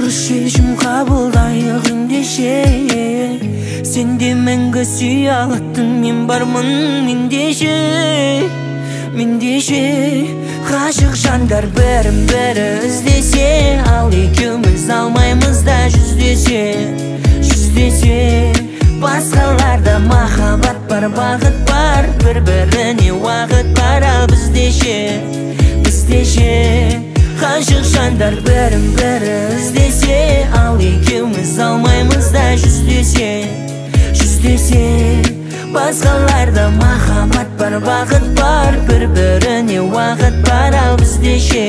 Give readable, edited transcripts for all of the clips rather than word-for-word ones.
шешім қабылдайық ендеше. Сенде мәңгі сүйе алатын мен бармын мендеше. Ғашық жандар бірін-бірі іздесе, ал екеуміз алмаймыз да жүздесе. Басқаларда махаббат бар, бағыт бар, бір-біріне уақыт бар, ал біздеше. Ғашық жандар бірін-бірі іздесе, ал екеуміз алмаймыз да жүздесе. Басқаларда махаббат бар, бағыт бар, бір-біріне уақыт бар, ал біздеше.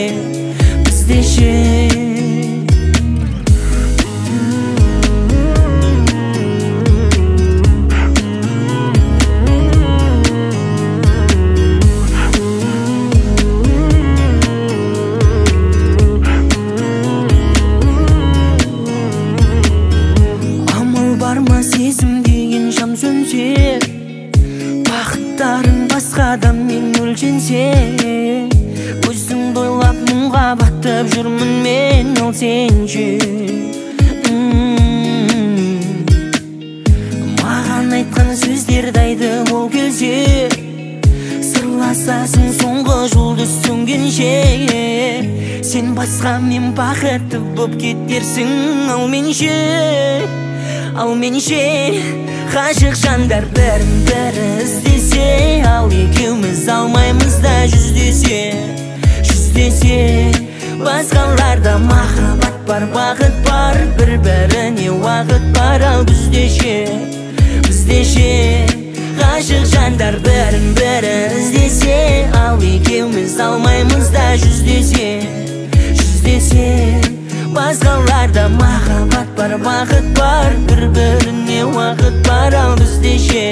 Амал бар ма сезім деген шам сөнсе, бақыттарың басқада мен өлшенсе. Өзіңді ойлап мұңға батып жүрмін мен, ал сенше. Маған айтқан сөздерді айды ол келсе, сырласасың соңғы жұлдыз сөнгенше. Сен басқа мен бақытты боп кетерсің, ал менше. Ғашық жандар бірін-бірі іздесе, ал екеуміз алмаймыз да жүздесе. Басқаларда махаббат бар, бағыт бар, бір-біріне уақыт бар, ал біздеше. Ғашық жандар бірін-бірі іздесе, ал екеуміз алмаймыз да жүздесе. Басқаларда махаббат бар, бағыт бар, бір-біріне уақыт бар, ал біздеше.